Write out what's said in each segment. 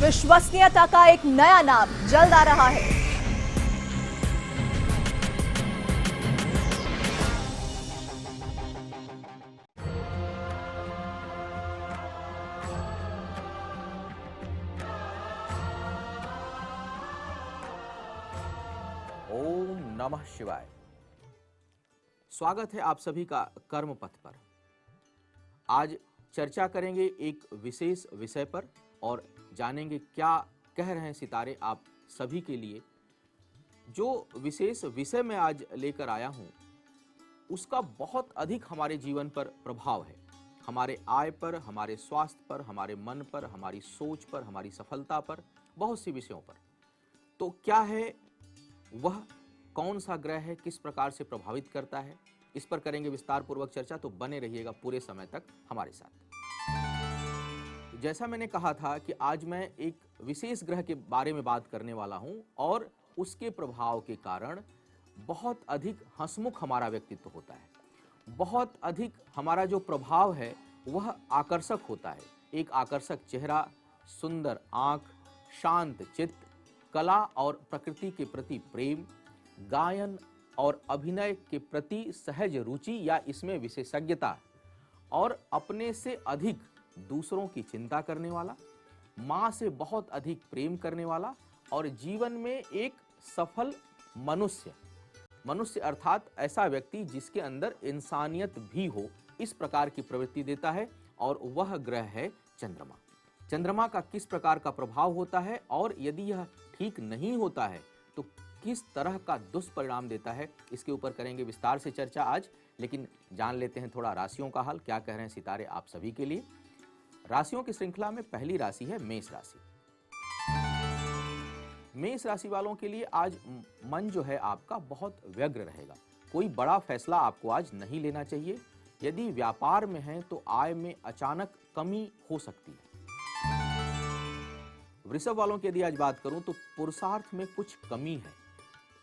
विश्वसनीयता का एक नया नाम जल्द आ रहा है। ओम नमः शिवाय। स्वागत है आप सभी का कर्म पथ पर। आज चर्चा करेंगे एक विशेष विषय पर और जानेंगे क्या कह रहे हैं सितारे आप सभी के लिए। जो विशेष विषय मैं आज लेकर आया हूं उसका बहुत अधिक हमारे जीवन पर प्रभाव है, हमारे आय पर, हमारे स्वास्थ्य पर, हमारे मन पर, हमारी सोच पर, हमारी सफलता पर, बहुत सी विषयों पर। तो क्या है वह, कौन सा ग्रह है, किस प्रकार से प्रभावित करता है, इस पर करेंगे विस्तार पूर्वक चर्चा। तो बने रहिएगा पूरे समय तक हमारे साथ। जैसा मैंने कहा था कि आज मैं एक विशेष ग्रह के बारे में बात करने वाला हूं और उसके प्रभाव के कारण बहुत अधिक हंसमुख हमारा व्यक्तित्व होता है, बहुत अधिक हमारा जो प्रभाव है वह आकर्षक होता है। एक आकर्षक चेहरा, सुंदर आंख, शांत चित्त, कला और प्रकृति के प्रति प्रेम, गायन और अभिनय के प्रति सहज रुचि या इसमें विशेषज्ञता, और अपने से अधिक दूसरों की चिंता करने वाला, मां से बहुत अधिक प्रेम करने वाला और जीवन में एक सफल मनुष्य अर्थात ऐसा व्यक्ति जिसके अंदर इंसानियत भी हो, इस प्रकार की प्रवृत्ति देता है। और वह ग्रह है चंद्रमा। चंद्रमा का किस प्रकार का प्रभाव होता है और यदि यह ठीक नहीं होता है तो किस तरह का दुष्परिणाम देता है, इसके ऊपर करेंगे विस्तार से चर्चा आज। लेकिन जान लेते हैं थोड़ा राशियों का हाल, क्या कह रहे हैं सितारे आप सभी के लिए। राशियों की श्रृंखला में पहली राशि है मेष राशि। मेष राशि वालों के लिए आज मन जो है आपका बहुत व्यग्र रहेगा। कोई बड़ा फैसला आपको आज नहीं लेना चाहिए। यदि व्यापार में है तो आय में अचानक कमी हो सकती है। वृषभ वालों की यदि आज बात करूं तो पुरुषार्थ में कुछ कमी है,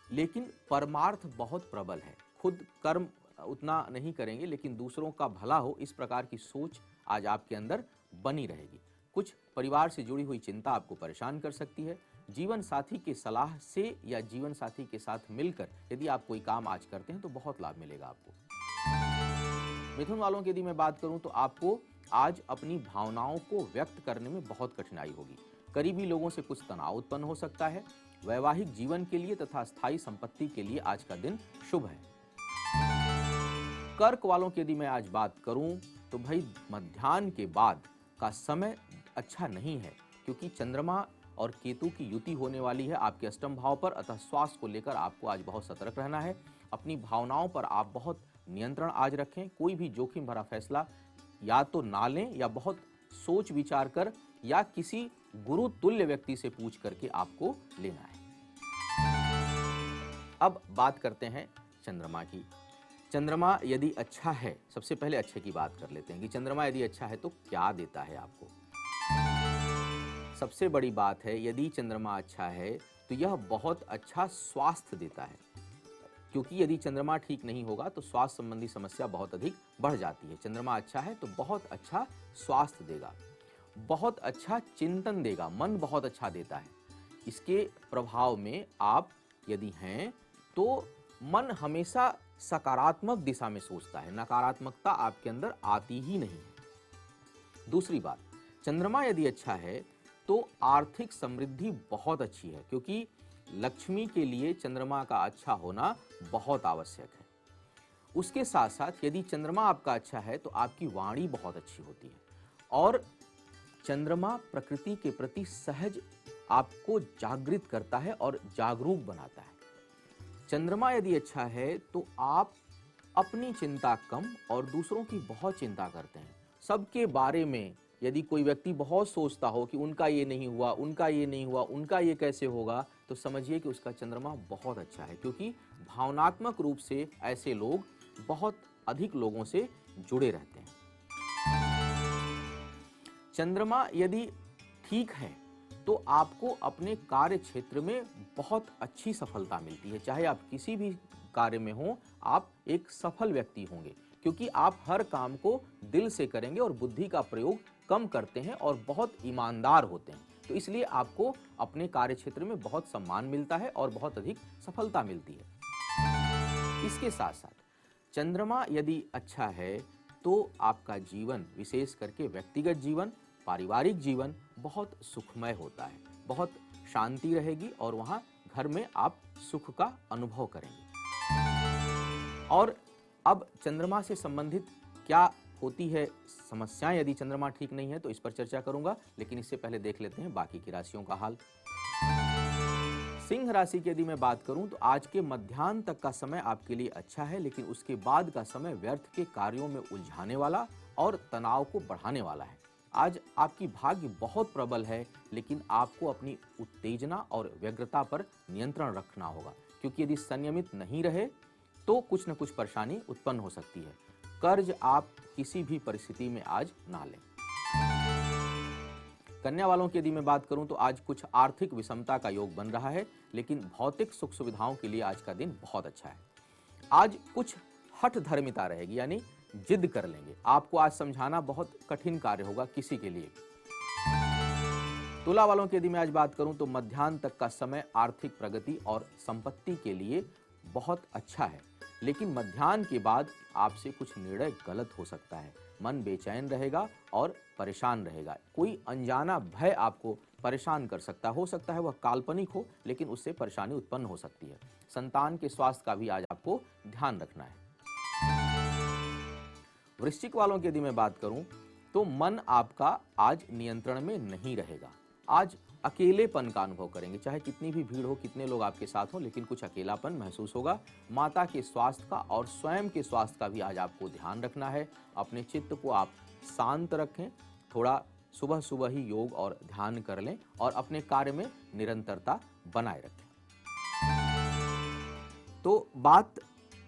लेकिन परमार्थ बहुत प्रबल है। खुद कर्म उतना नहीं करेंगे लेकिन दूसरों का भला हो, इस प्रकार की सोच आज आपके अंदर बनी रहेगी। कुछ परिवार से जुड़ी हुई चिंता आपको परेशान कर सकती है। जीवन साथी की सलाह से या जीवन साथी के साथ मिलकर यदि आप कोई काम आज करते हैं तो बहुत लाभ मिलेगा आपको। मिथुन वालों की यदि मैं बात करूं तो आपको आज अपनी भावनाओं को व्यक्त करने में बहुत कठिनाई होगी। करीबी लोगों से कुछ तनाव उत्पन्न हो सकता है। वैवाहिक जीवन के लिए तथा स्थायी संपत्ति के लिए आज का दिन शुभ है। कर्क वालों की यदि मैं आज बात करूं तो भाई मध्याह्न के बाद का समय अच्छा नहीं है, क्योंकि चंद्रमा और केतु की युति होने वाली है आपके अष्टम भाव पर। अतः स्वास्थ्य को लेकर आपको आज बहुत सतर्क रहना है। अपनी भावनाओं पर आप बहुत नियंत्रण आज रखें। कोई भी जोखिम भरा फैसला या तो ना लें या बहुत सोच विचार कर या किसी गुरु तुल्य व्यक्ति से पूछ करके आपको लेना है। अब बात करते हैं चंद्रमा की। चंद्रमा यदि अच्छा है, सबसे पहले अच्छे की बात कर लेते हैं कि चंद्रमा यदि अच्छा है तो क्या देता है आपको। सबसे बड़ी बात है, यदि चंद्रमा अच्छा है तो यह बहुत अच्छा स्वास्थ्य देता है, क्योंकि यदि चंद्रमा ठीक नहीं होगा तो स्वास्थ्य संबंधी समस्या बहुत अधिक बढ़ जाती है। चंद्रमा अच्छा है तो बहुत अच्छा स्वास्थ्य देगा, बहुत अच्छा चिंतन देगा, मन बहुत अच्छा देता है। इसके प्रभाव में आप यदि हैं तो मन हमेशा सकारात्मक दिशा में सोचता है, नकारात्मकता आपके अंदर आती ही नहीं है। दूसरी बात, चंद्रमा यदि अच्छा है तो आर्थिक समृद्धि बहुत अच्छी है, क्योंकि लक्ष्मी के लिए चंद्रमा का अच्छा होना बहुत आवश्यक है। उसके साथ साथ यदि चंद्रमा आपका अच्छा है तो आपकी वाणी बहुत अच्छी होती है और चंद्रमा प्रकृति के प्रति सहज आपको जागृत करता है और जागरूक बनाता है। चंद्रमा यदि अच्छा है तो आप अपनी चिंता कम और दूसरों की बहुत चिंता करते हैं। सबके बारे में यदि कोई व्यक्ति बहुत सोचता हो कि उनका ये नहीं हुआ, उनका ये नहीं हुआ, उनका ये कैसे होगा, तो समझिए कि उसका चंद्रमा बहुत अच्छा है, क्योंकि भावनात्मक रूप से ऐसे लोग बहुत अधिक लोगों से जुड़े रहते हैं। चंद्रमा यदि ठीक है तो आपको अपने कार्य क्षेत्र में बहुत अच्छी सफलता मिलती है। चाहे आप किसी भी कार्य में हो, आप एक सफल व्यक्ति होंगे, क्योंकि आप हर काम को दिल से करेंगे और बुद्धि का प्रयोग कम करते हैं और बहुत ईमानदार होते हैं। तो इसलिए आपको अपने कार्य क्षेत्र में बहुत सम्मान मिलता है और बहुत अधिक सफलता मिलती है। इसके साथ साथ चंद्रमा यदि अच्छा है तो आपका जीवन, विशेष करके व्यक्तिगत जीवन, पारिवारिक जीवन बहुत सुखमय होता है, बहुत शांति रहेगी और वहाँ घर में आप सुख का अनुभव करेंगे। और अब चंद्रमा से संबंधित क्या होती है समस्याएं यदि चंद्रमा ठीक नहीं है, तो इस पर चर्चा करूंगा, लेकिन इससे पहले देख लेते हैं बाकी की राशियों का हाल। सिंह राशि की यदि मैं बात करूं तो आज के मध्याह्न तक का समय आपके लिए अच्छा है, लेकिन उसके बाद का समय व्यर्थ के कार्यों में उलझाने वाला और तनाव को बढ़ाने वाला है। आज आपकी भाग्य बहुत प्रबल है, लेकिन आपको अपनी उत्तेजना और व्यग्रता पर नियंत्रण रखना होगा, क्योंकि यदि संयमित नहीं रहे तो कुछ न कुछ परेशानी उत्पन्न हो सकती है। कर्ज आप किसी भी परिस्थिति में आज ना लें। कन्या वालों की यदि मैं बात करूं तो आज कुछ आर्थिक विषमता का योग बन रहा है, लेकिन भौतिक सुख सुविधाओं के लिए आज का दिन बहुत अच्छा है। आज कुछ हठ धर्मिता रहेगी, यानी जिद कर लेंगे। आपको आज समझाना बहुत कठिन कार्य होगा किसी के लिए। तुला वालों की यदि मैं आज बात करूं तो मध्याह्न तक का समय आर्थिक प्रगति और संपत्ति के लिए बहुत अच्छा है, लेकिन मध्याह्न के बाद आपसे कुछ निर्णय गलत हो सकता है। मन बेचैन रहेगा और परेशान रहेगा। कोई अनजाना भय आपको परेशान कर सकता है वह काल्पनिक हो, लेकिन उससे परेशानी उत्पन्न हो सकती है। संतान के स्वास्थ्य का भी आज आपको ध्यान रखना है। वृश्चिक वालों की यदि मैं बात करूं तो मन आपका आज नियंत्रण में नहीं रहेगा। आज अकेलेपन का अनुभव करेंगे, चाहे कितनी भी भीड़ हो, कितने लोग आपके साथ हो, लेकिन कुछ अकेलापन महसूस होगा। माता के स्वास्थ्य का और स्वयं के स्वास्थ्य का भी आज आपको ध्यान रखना है। अपने चित्त को आप शांत रखें, थोड़ा सुबह सुबह ही योग और ध्यान कर लें और अपने कार्य में निरंतरता बनाए रखें। तो बात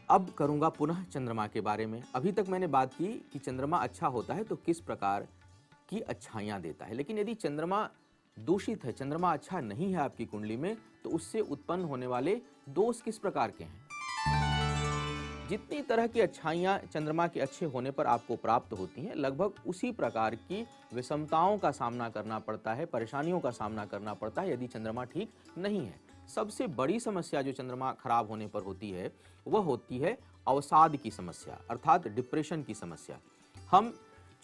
अब करूंगा पुनः चंद्रमा के बारे में। अभी तक मैंने बात की कि चंद्रमा अच्छा होता है तो किस प्रकार की अच्छाइयां देता है, लेकिन यदि चंद्रमा दूषित है, चंद्रमा अच्छा नहीं है आपकी कुंडली में, तो उससे उत्पन्न होने वाले दोष किस प्रकार के हैं। जितनी तरह की अच्छाइयां चंद्रमा के अच्छे होने पर आपको प्राप्त होती हैं, लगभग उसी प्रकार की विषमताओं का सामना करना पड़ता है, परेशानियों का सामना करना पड़ता है यदि चंद्रमा ठीक नहीं है। सबसे बड़ी समस्या जो चंद्रमा खराब होने पर होती है वह होती है अवसाद की समस्या, अर्थात डिप्रेशन की समस्या। हम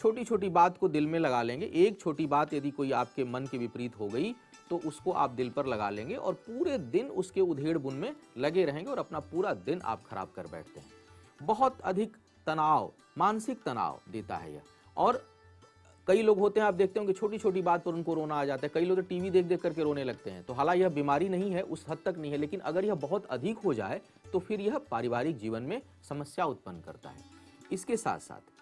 छोटी छोटी बात को दिल में लगा लेंगे। एक छोटी बात यदि कोई आपके मन के विपरीत हो गई तो उसको आप दिल पर लगा लेंगे और पूरे दिन उसके उधेड़ बुन में लगे रहेंगे और अपना पूरा दिन आप खराब कर बैठते हैं। बहुत अधिक तनाव, मानसिक तनाव देता है यह। और कई लोग होते हैं, आप देखते होंगे छोटी छोटी बात पर उनको रोना आ जाता है। कई लोग तो टीवी देख देख करके रोने लगते हैं। तो हालांकि यह बीमारी नहीं है, उस हद तक नहीं है, लेकिन अगर यह बहुत अधिक हो जाए तो फिर यह पारिवारिक जीवन में समस्या उत्पन्न करता है। इसके साथ साथ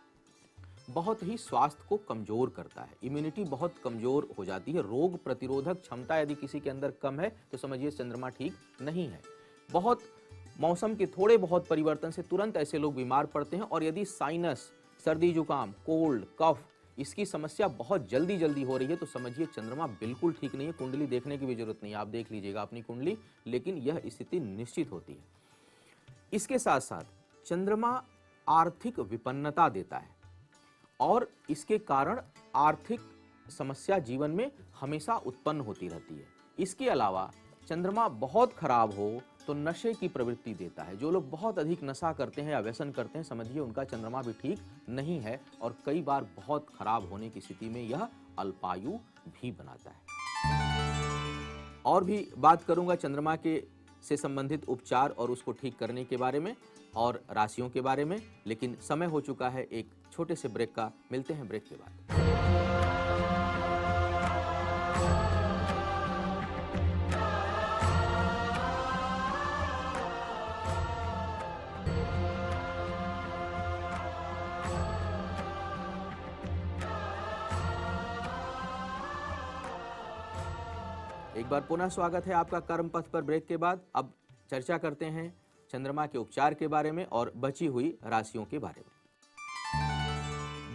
बहुत ही स्वास्थ्य को कमजोर करता है। इम्यूनिटी बहुत कमजोर हो जाती है। रोग प्रतिरोधक क्षमता यदि किसी के अंदर कम है तो समझिए चंद्रमा ठीक नहीं है। बहुत मौसम के थोड़े बहुत परिवर्तन से तुरंत ऐसे लोग बीमार पड़ते हैं। और यदि साइनस, सर्दी जुकाम, कोल्ड, कफ, इसकी समस्या बहुत जल्दी जल्दी हो रही है तो समझिए चंद्रमा बिल्कुल ठीक नहीं है। कुंडली देखने की भी जरूरत नहीं है, आप देख लीजिएगा अपनी कुंडली, लेकिन यह स्थिति निश्चित होती है। इसके साथ साथ चंद्रमा आर्थिक विपन्नता देता है और इसके कारण आर्थिक समस्या जीवन में हमेशा उत्पन्न होती रहती है। इसके अलावा चंद्रमा बहुत खराब हो तो नशे की प्रवृत्ति देता है। जो लोग बहुत अधिक नशा करते हैं या व्यसन करते हैं, समझिए उनका चंद्रमा भी ठीक नहीं है और कई बार बहुत खराब होने की स्थिति में यह अल्पायु भी बनाता है। और भी बात करूंगा चंद्रमा के से संबंधित उपचार और उसको ठीक करने के बारे में और राशियों के बारे में, लेकिन समय हो चुका है एक छोटे से ब्रेक का। मिलते हैं ब्रेक के बाद। एक बार पुनः स्वागत है आपका कर्म पथ पर ब्रेक के बाद। अब चर्चा करते हैं चंद्रमा के उपचार के बारे में और बची हुई राशियों के बारे में।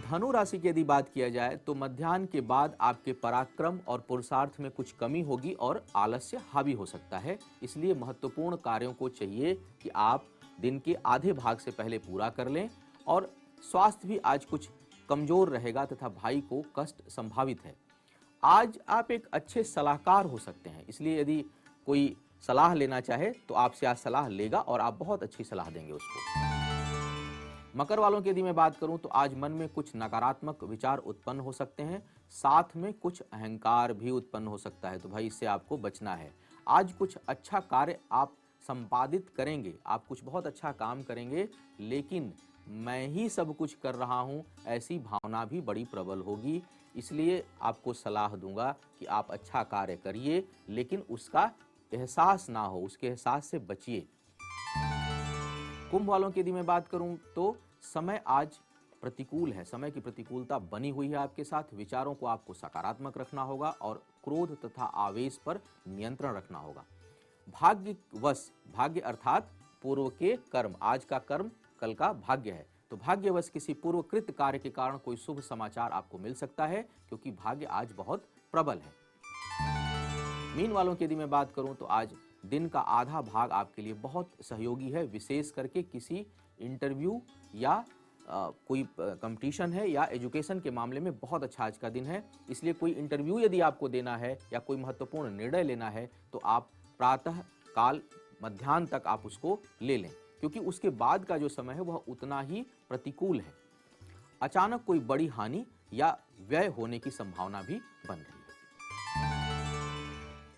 धनु राशि की यदि बात किया जाए तो मध्याह्न के बाद आपके पराक्रम और पुरुषार्थ में कुछ कमी होगी और आलस्य हावी हो सकता है। इसलिए महत्वपूर्ण कार्यों को चाहिए कि आप दिन के आधे भाग से पहले पूरा कर लें। और स्वास्थ्य भी आज कुछ कमजोर रहेगा तथा भाई को कष्ट संभावित है। आज आप एक अच्छे सलाहकार हो सकते हैं, इसलिए यदि कोई सलाह लेना चाहे तो आपसे आज सलाह लेगा और आप बहुत अच्छी सलाह देंगे उसको। मकर वालों की यदि मैं बात करूं तो आज मन में कुछ नकारात्मक विचार उत्पन्न हो सकते हैं, साथ में कुछ अहंकार भी उत्पन्न हो सकता है, तो भाई इससे आपको बचना है। आज कुछ अच्छा कार्य आप संपादित करेंगे, आप कुछ बहुत अच्छा काम करेंगे, लेकिन मैं ही सब कुछ कर रहा हूं ऐसी भावना भी बड़ी प्रबल होगी। इसलिए आपको सलाह दूंगा कि आप अच्छा कार्य करिए, लेकिन उसका एहसास ना हो, उसके एहसास से बचिए। कुंभ वालों की यदि मैं बात करूं तो समय आज प्रतिकूल है, समय की प्रतिकूलता बनी हुई है आपके साथ। विचारों को आपको सकारात्मक रखना होगा और क्रोध तथा आवेश पर नियंत्रण रखना होगा। भाग्यवश, भाग्य अर्थात पूर्व के कर्म, आज का कर्म कल का भाग्य है, तो भाग्यवश किसी पूर्वकृत कार्य के कारण कोई शुभ समाचार आपको मिल सकता है, क्योंकि भाग्य आज बहुत प्रबल है। मीन वालों की यदि मैं बात करूं तो आज दिन का आधा भाग आपके लिए बहुत सहयोगी है, विशेष करके किसी इंटरव्यू या कोई कंपटीशन है या एजुकेशन के मामले में बहुत अच्छा आज का दिन है। इसलिए कोई इंटरव्यू यदि आपको देना है या कोई महत्वपूर्ण निर्णय लेना है तो आप प्रातः काल मध्याह्न तक आप उसको ले लें, क्योंकि उसके बाद का जो समय है वह उतना ही प्रतिकूल है। अचानक कोई बड़ी हानि या व्यय होने की संभावना भी बन रही है।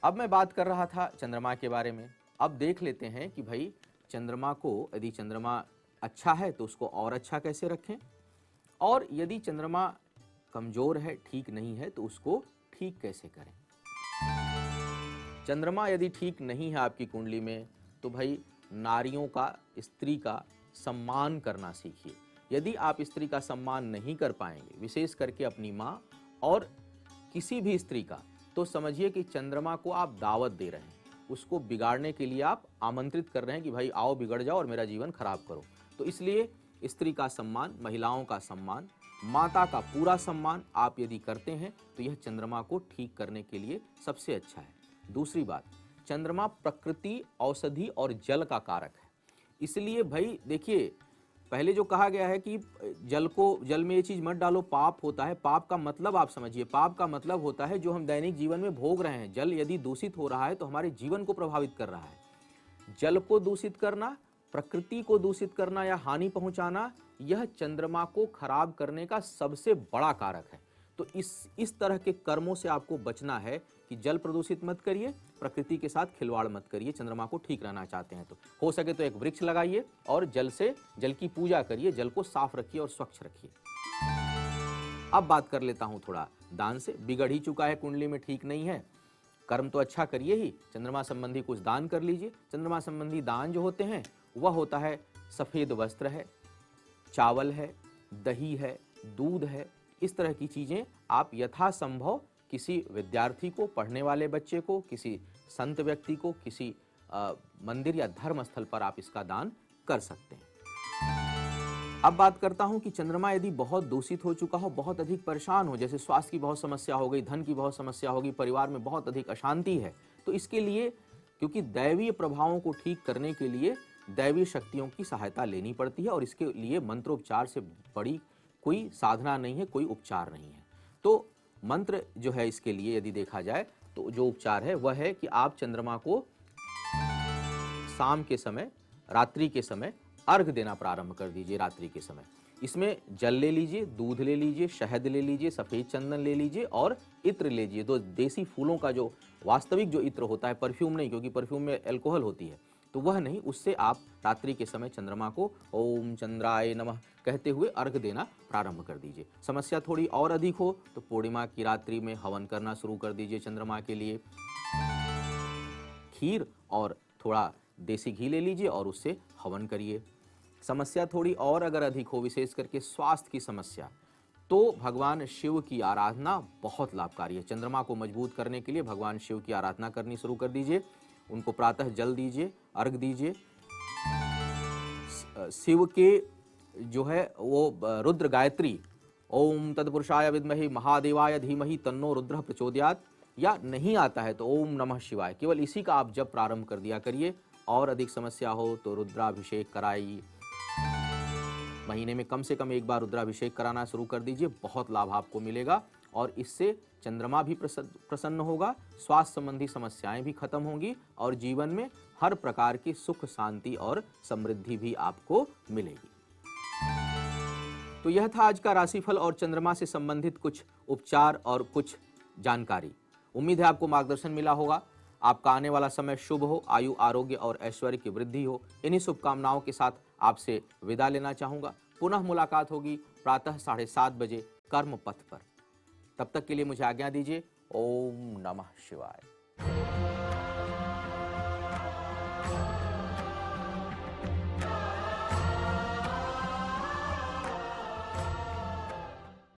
अब मैं बात कर रहा था चंद्रमा के बारे में। अब देख लेते हैं कि भाई चंद्रमा को, यदि चंद्रमा अच्छा है तो उसको और अच्छा कैसे रखें, और यदि चंद्रमा कमजोर है, ठीक नहीं है, तो उसको ठीक कैसे करें। चंद्रमा यदि ठीक नहीं है आपकी कुंडली में तो भाई नारियों का, स्त्री का सम्मान करना सीखिए। यदि आप स्त्री का सम्मान नहीं कर पाएंगे, विशेष करके अपनी माँ और किसी भी स्त्री का, तो समझिए कि चंद्रमा को आप दावत दे रहे हैं, उसको बिगाड़ने के लिए आप आमंत्रित कर रहे हैं कि भाई आओ बिगड़ जाओ और मेरा जीवन खराब करो। तो इसलिए स्त्री का सम्मान, महिलाओं का सम्मान, माता का पूरा सम्मान आप यदि करते हैं तो यह चंद्रमा को ठीक करने के लिए सबसे अच्छा है। दूसरी बात, चंद्रमा प्रकृति, औषधि और जल का कारक है। इसलिए भाई देखिए, पहले जो कहा गया है कि जल में ये चीज मत डालो, पाप होता है। पाप का मतलब आप समझिए, पाप का मतलब होता है जो हम दैनिक जीवन में भोग रहे हैं। जल यदि दूषित हो रहा है तो हमारे जीवन को प्रभावित कर रहा है। जल को दूषित करना, प्रकृति को दूषित करना या हानि पहुंचाना, यह चंद्रमा को खराब करने का सबसे बड़ा कारक है। तो इस तरह के कर्मों से आपको बचना है कि जल प्रदूषित मत करिए, प्रकृति के साथ खिलवाड़ मत करिए। चंद्रमा को ठीक रहना चाहते हैं तो हो सके तो एक वृक्ष लगाइए और जल की पूजा करिए, जल को साफ रखिए और स्वच्छ रखिए। अब बात कर लेता हूं थोड़ा दान से। बिगड़ ही चुका है, कुंडली में ठीक नहीं है, कर्म तो अच्छा करिए ही, चंद्रमा संबंधी कुछ दान कर लीजिए। चंद्रमा संबंधी दान जो होते हैं वह होता है सफेद वस्त्र है, चावल है, दही है, दूध है। इस तरह की चीजें आप यथासंभव किसी विद्यार्थी को, पढ़ने वाले बच्चे को, किसी संत व्यक्ति को, किसी मंदिर या धर्म स्थल पर आप इसका दान कर सकते हैं। अब बात करता हूं कि चंद्रमा यदि बहुत दूषित हो चुका हो, बहुत अधिक परेशान हो, जैसे स्वास्थ्य की बहुत समस्या हो गई, धन की बहुत समस्या होगी, परिवार में बहुत अधिक अशांति है, तो इसके लिए, क्योंकि दैवीय प्रभावों को ठीक करने के लिए दैवीय शक्तियों की सहायता लेनी पड़ती है और इसके लिए मंत्रोपचार से बड़ी कोई साधना नहीं है, कोई उपचार नहीं है। तो मंत्र जो है इसके लिए यदि देखा जाए तो जो उपचार है वह है कि आप चंद्रमा को शाम के समय, रात्रि के समय अर्घ देना प्रारंभ कर दीजिए। रात्रि के समय इसमें जल ले लीजिए, दूध ले लीजिए, शहद ले लीजिए, सफेद चंदन ले लीजिए और इत्र ले लीजिए। दो देसी फूलों का जो वास्तविक जो इत्र होता है, परफ्यूम नहीं, क्योंकि परफ्यूम में अल्कोहल होती है, तो वह नहीं, उससे आप रात्रि के समय चंद्रमा को ओम चंद्राय नमः कहते हुए अर्घ देना प्रारंभ कर दीजिए। समस्या थोड़ी और अधिक हो तो पूर्णिमा की रात्रि में हवन करना शुरू कर दीजिए चंद्रमा के लिए। खीर और थोड़ा देसी घी ले लीजिए और उससे हवन करिए। समस्या थोड़ी और अगर अधिक हो, विशेष करके स्वास्थ्य की समस्या, तो भगवान शिव की आराधना बहुत लाभकारी है। चंद्रमा को मजबूत करने के लिए भगवान शिव की आराधना करनी शुरू कर दीजिए। उनको प्रातः जल दीजिए, अर्घ दीजिए। शिव के जो है वो रुद्र गायत्री, ओम तत्पुरुषाय विद्महे महादेवाय धीमहि तन्नो रुद्रः प्रचोदयात्, या नहीं आता है तो ओम नमः शिवाय, केवल इसी का आप जब प्रारंभ कर दिया करिए। और अधिक समस्या हो तो रुद्राभिषेक कराइए। महीने में कम से कम एक बार रुद्राभिषेक कराना शुरू कर दीजिए, बहुत लाभ आपको मिलेगा और इससे चंद्रमा भी प्रसन्न होगा, स्वास्थ्य संबंधी समस्याएं भी खत्म होंगी और जीवन में हर प्रकार की सुख शांति और समृद्धि भी आपको मिलेगी। तो यह था आज का राशिफल और चंद्रमा से संबंधित कुछ उपचार और कुछ जानकारी। उम्मीद है आपको मार्गदर्शन मिला होगा। आपका आने वाला समय शुभ हो, आयु आरोग्य और ऐश्वर्य की वृद्धि हो। इन्हीं शुभकामनाओं के साथ आपसे विदा लेना चाहूंगा। पुनः मुलाकात होगी प्रातः 7:30 बजे कर्म पथ पर। तब तक के लिए मुझे आज्ञा दीजिए। ओम नमः शिवाय।